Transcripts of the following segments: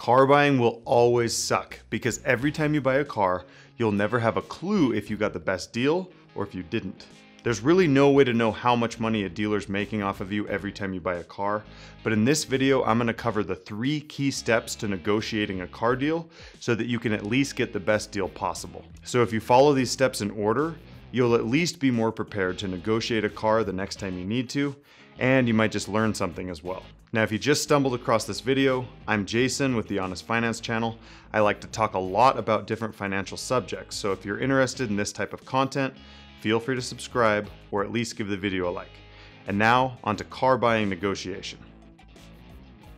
Car buying will always suck because every time you buy a car, you'll never have a clue if you got the best deal or if you didn't. There's really no way to know how much money a dealer's making off of you every time you buy a car, but in this video, I'm gonna cover the 3 key steps to negotiating a car deal so that you can at least get the best deal possible. So if you follow these steps in order, you'll at least be more prepared to negotiate a car the next time you need to, and you might just learn something as well. Now, if you just stumbled across this video, I'm Jason with the Honest Finance channel. I like to talk a lot about different financial subjects, so if you're interested in this type of content, feel free to subscribe or at least give the video a like. And now, onto car buying negotiation.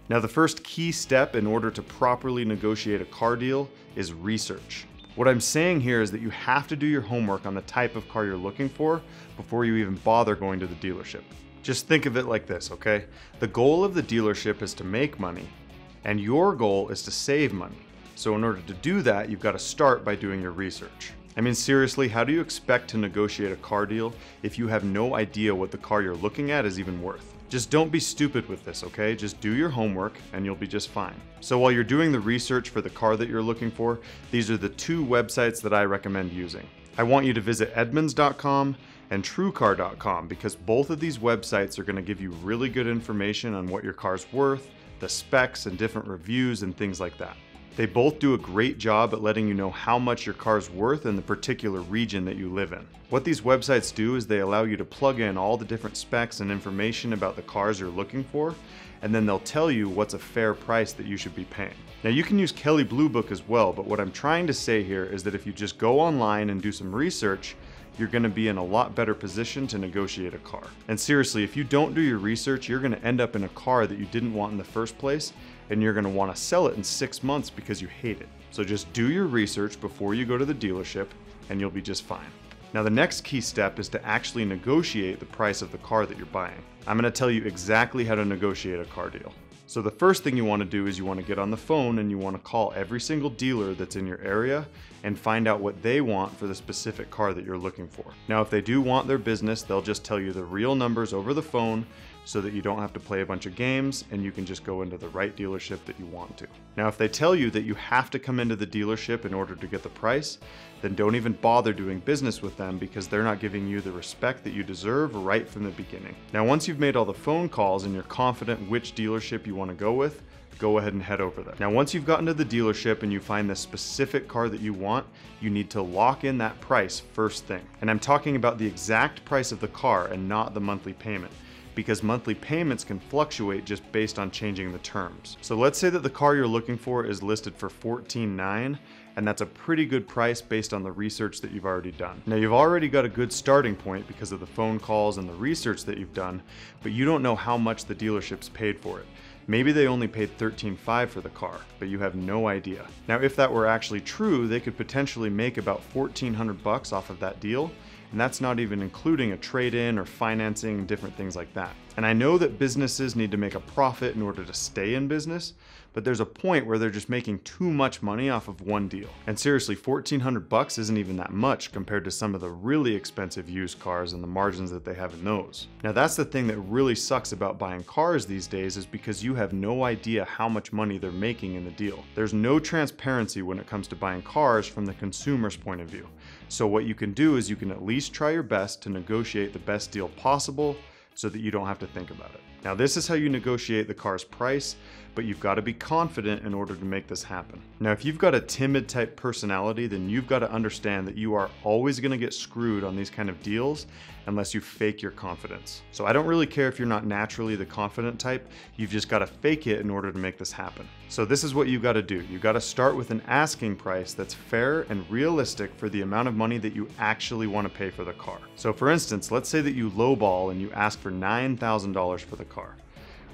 Now, the first key step in order to properly negotiate a car deal is research. What I'm saying here is that you have to do your homework on the type of car you're looking for before you even bother going to the dealership. Just think of it like this, okay? The goal of the dealership is to make money, and your goal is to save money. So in order to do that, you've got to start by doing your research. I mean, seriously, how do you expect to negotiate a car deal if you have no idea what the car you're looking at is even worth? Just don't be stupid with this, okay? Just do your homework and you'll be just fine. So while you're doing the research for the car that you're looking for, these are the 2 websites that I recommend using. I want you to visit Edmunds.com and TrueCar.com because both of these websites are going to give you really good information on what your car's worth, the specs and different reviews and things like that. They both do a great job at letting you know how much your car's worth in the particular region that you live in. What these websites do is they allow you to plug in all the different specs and information about the cars you're looking for, and then they'll tell you what's a fair price that you should be paying. Now, you can use Kelley Blue Book as well, but what I'm trying to say here is that if you just go online and do some research, you're going to be in a lot better position to negotiate a car. And seriously, if you don't do your research, you're going to end up in a car that you didn't want in the first place, and you're going to want to sell it in 6 months because you hate it. So just do your research before you go to the dealership, and you'll be just fine. Now, the next key step is to actually negotiate the price of the car that you're buying. I'm going to tell you exactly how to negotiate a car deal. So the first thing you want to do is you want to get on the phone and you want to call every single dealer that's in your area and find out what they want for the specific car that you're looking for. Now, if they do want their business, they'll just tell you the real numbers over the phone so that you don't have to play a bunch of games and you can just go into the right dealership that you want to. Now, if they tell you that you have to come into the dealership in order to get the price, then don't even bother doing business with them because they're not giving you the respect that you deserve right from the beginning. Now, once you've made all the phone calls and you're confident which dealership you want to go with, go ahead and head over there. Now, once you've gotten to the dealership and you find the specific car that you want, you need to lock in that price first thing. And I'm talking about the exact price of the car and not the monthly payment, because monthly payments can fluctuate just based on changing the terms. So let's say that the car you're looking for is listed for $14,900, and that's a pretty good price based on the research that you've already done. Now, you've already got a good starting point because of the phone calls and the research that you've done, but you don't know how much the dealership's paid for it. Maybe they only paid $13,500 for the car, but you have no idea. Now, if that were actually true, they could potentially make about $1,400 off of that deal, and that's not even including a trade-in or financing and different things like that. And I know that businesses need to make a profit in order to stay in business, but there's a point where they're just making too much money off of one deal. And seriously, $1,400 isn't even that much compared to some of the really expensive used cars and the margins that they have in those. Now, that's the thing that really sucks about buying cars these days, is because you have no idea how much money they're making in the deal. There's no transparency when it comes to buying cars from the consumer's point of view. So what you can do is you can at least try your best to negotiate the best deal possible so that you don't have to think about it. Now, this is how you negotiate the car's price, but you've got to be confident in order to make this happen. Now, if you've got a timid type personality, then you've got to understand that you are always going to get screwed on these kind of deals unless you fake your confidence. So I don't really care if you're not naturally the confident type, you've just got to fake it in order to make this happen. So this is what you've got to do. You've got to start with an asking price that's fair and realistic for the amount of money that you actually want to pay for the car. So for instance, let's say that you lowball and you ask for $9,000 for the car.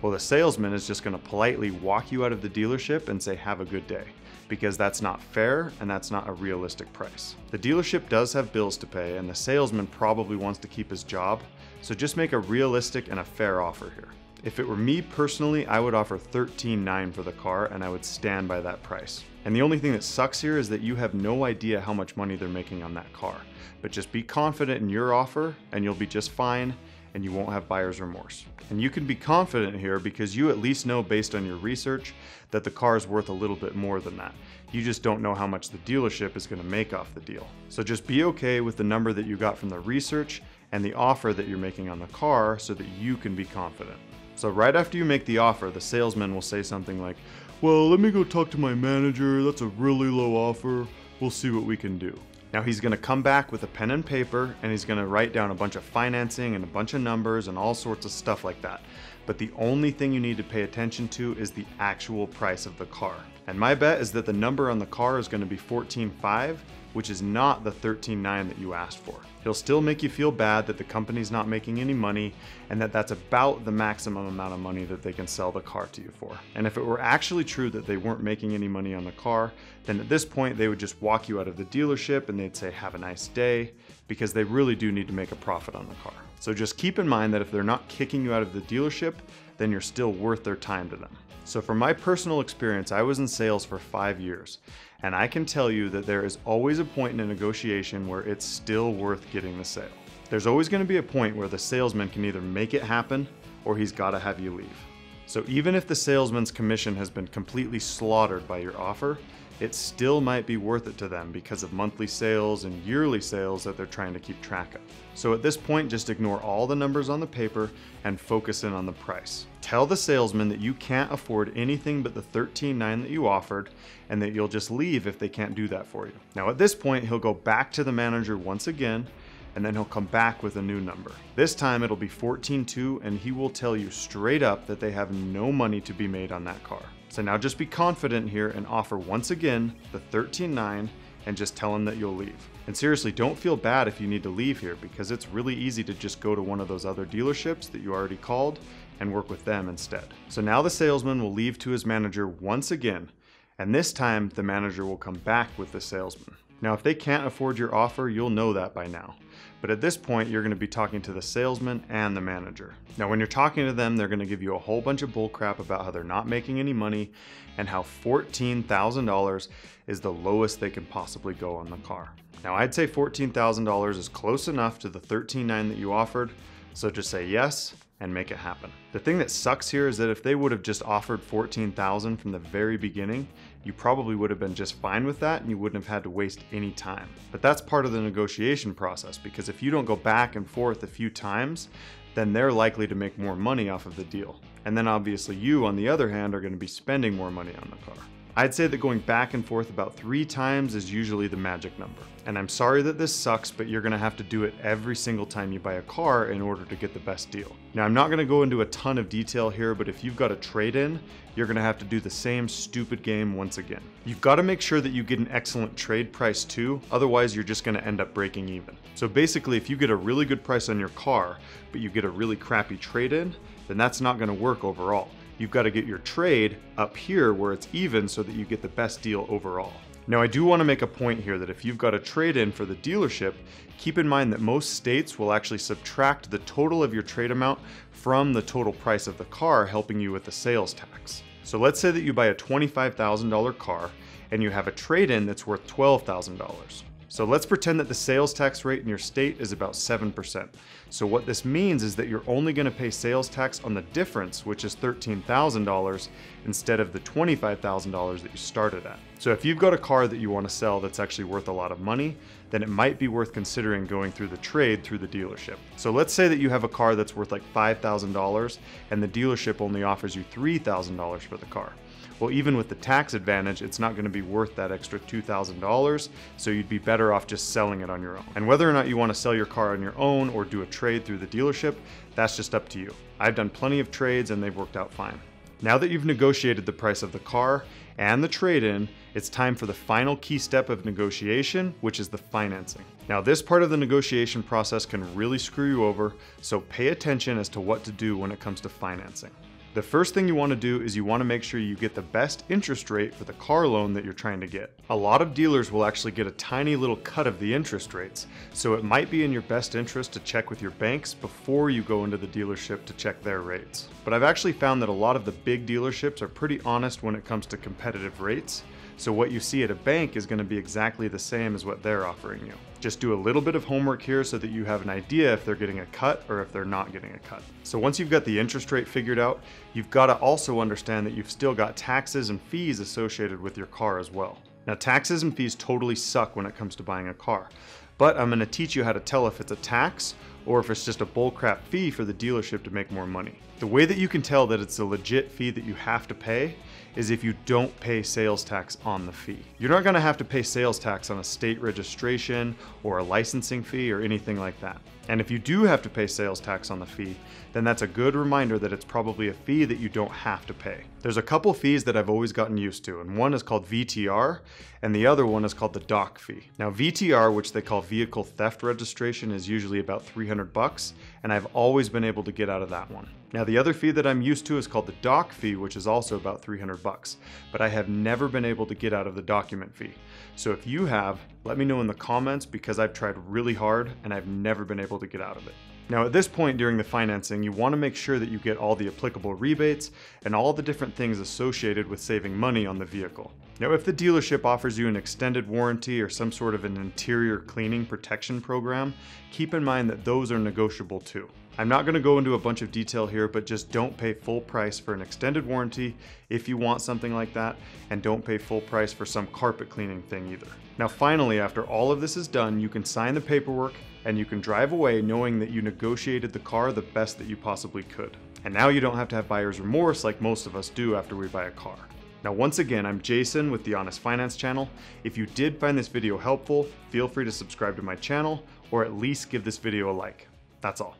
Well, the salesman is just going to politely walk you out of the dealership and say, have a good day, because that's not fair and that's not a realistic price. The dealership does have bills to pay and the salesman probably wants to keep his job, so just make a realistic and a fair offer here. If it were me personally, I would offer $13,900 for the car and I would stand by that price. And the only thing that sucks here is that you have no idea how much money they're making on that car. But just be confident in your offer and you'll be just fine. and you won't have buyer's remorse. And you can be confident here because you at least know based on your research that the car is worth a little bit more than that. You just don't know how much the dealership is going to make off the deal. So just be okay with the number that you got from the research and the offer that you're making on the car so that you can be confident. So right after you make the offer, the salesman will say something like, "Well, let me go talk to my manager. That's a really low offer. We'll see what we can do." Now he's going to come back with a pen and paper and he's going to write down a bunch of financing and a bunch of numbers and all sorts of stuff like that. But the only thing you need to pay attention to is the actual price of the car. And my bet is that the number on the car is going to be $14,500, which is not the $13,900 that you asked for. He'll still make you feel bad that the company's not making any money and that that's about the maximum amount of money that they can sell the car to you for. And if it were actually true that they weren't making any money on the car, then at this point they would just walk you out of the dealership and they'd say, "Have a nice day," because they really do need to make a profit on the car. So just keep in mind that if they're not kicking you out of the dealership, then you're still worth their time to them. So from my personal experience, I was in sales for 5 years, and I can tell you that there is always a point in a negotiation where it's still worth getting the sale. There's always going to be a point where the salesman can either make it happen or he's got to have you leave. So even if the salesman's commission has been completely slaughtered by your offer, it still might be worth it to them because of monthly sales and yearly sales that they're trying to keep track of. So at this point, just ignore all the numbers on the paper and focus in on the price. Tell the salesman that you can't afford anything but the $13,900 that you offered and that you'll just leave if they can't do that for you. Now at this point, he'll go back to the manager once again and then he'll come back with a new number. This time it'll be $14,200 and he will tell you straight up that they have no money to be made on that car. So now just be confident here and offer once again the $13,900 and just tell him that you'll leave. And seriously, don't feel bad if you need to leave here because it's really easy to just go to one of those other dealerships that you already called and work with them instead. So now the salesman will leave to his manager once again, and this time the manager will come back with the salesman. Now if they can't afford your offer, you'll know that by now. But at this point, you're going to be talking to the salesman and the manager. Now when you're talking to them, they're going to give you a whole bunch of bullcrap about how they're not making any money and how $14,000 is the lowest they can possibly go on the car. Now I'd say $14,000 is close enough to the $13,900 that you offered, so just say yes and make it happen. The thing that sucks here is that if they would have just offered $14,000 from the very beginning, you probably would have been just fine with that and you wouldn't have had to waste any time. But that's part of the negotiation process because if you don't go back and forth a few times, then they're likely to make more money off of the deal. And then obviously you, on the other hand, are going to be spending more money on the car. I'd say that going back and forth about 3 times is usually the magic number. And I'm sorry that this sucks, but you're gonna have to do it every single time you buy a car in order to get the best deal. Now, I'm not gonna go into a ton of detail here, but if you've got a trade-in, you're gonna have to do the same stupid game once again. You've gotta make sure that you get an excellent trade price too, otherwise you're just gonna end up breaking even. So basically, if you get a really good price on your car, but you get a really crappy trade-in, then that's not gonna work overall. You've got to get your trade up here where it's even so that you get the best deal overall. Now I do want to make a point here that if you've got a trade-in for the dealership, keep in mind that most states will actually subtract the total of your trade amount from the total price of the car, helping you with the sales tax. So let's say that you buy a $25,000 car and you have a trade-in that's worth $12,000. So let's pretend that the sales tax rate in your state is about 7%. So what this means is that you're only going to pay sales tax on the difference, which is $13,000, instead of the $25,000 that you started at. So if you've got a car that you want to sell that's actually worth a lot of money, then it might be worth considering going through the trade through the dealership. So let's say that you have a car that's worth like $5,000 and the dealership only offers you $3,000 for the car. Well, even with the tax advantage, it's not going to be worth that extra $2,000, so you'd be better off just selling it on your own. And whether or not you want to sell your car on your own or do a trade through the dealership, that's just up to you. I've done plenty of trades and they've worked out fine. Now that you've negotiated the price of the car and the trade-in, it's time for the final key step of negotiation, which is the financing. Now this part of the negotiation process can really screw you over, so pay attention as to what to do when it comes to financing. The first thing you want to do is you want to make sure you get the best interest rate for the car loan that you're trying to get. A lot of dealers will actually get a tiny little cut of the interest rates, so it might be in your best interest to check with your banks before you go into the dealership to check their rates. But I've actually found that a lot of the big dealerships are pretty honest when it comes to competitive rates, so what you see at a bank is going to be exactly the same as what they're offering you. Just do a little bit of homework here so that you have an idea if they're getting a cut or if they're not getting a cut. So once you've got the interest rate figured out, you've got to also understand that you've still got taxes and fees associated with your car as well. Now, taxes and fees totally suck when it comes to buying a car, but I'm going to teach you how to tell if it's a tax or if it's just a bullcrap fee for the dealership to make more money. The way that you can tell that it's a legit fee that you have to pay is if you don't pay sales tax on the fee. You're not going to have to pay sales tax on a state registration or a licensing fee or anything like that. And if you do have to pay sales tax on the fee, then that's a good reminder that it's probably a fee that you don't have to pay. There's a couple fees that I've always gotten used to, and one is called VTR, and the other one is called the Doc Fee. Now VTR, which they call vehicle theft registration, is usually about $300, and I've always been able to get out of that one. Now the other fee that I'm used to is called the Doc Fee, which is also about $300, but I have never been able to get out of the document fee. So if you have, let me know in the comments, because I've tried really hard and I've never been able to get out of it. Now at this point during the financing, you want to make sure that you get all the applicable rebates and all the different things associated with saving money on the vehicle. Now if the dealership offers you an extended warranty or some sort of an interior cleaning protection program, keep in mind that those are negotiable too. I'm not going to go into a bunch of detail here, but just don't pay full price for an extended warranty if you want something like that, and don't pay full price for some carpet cleaning thing either. Now finally, after all of this is done, you can sign the paperwork and you can drive away knowing that you negotiated the car the best that you possibly could. And now you don't have to have buyer's remorse like most of us do after we buy a car. Now once again, I'm Jason with the Honest Finance channel. If you did find this video helpful, feel free to subscribe to my channel or at least give this video a like. That's all.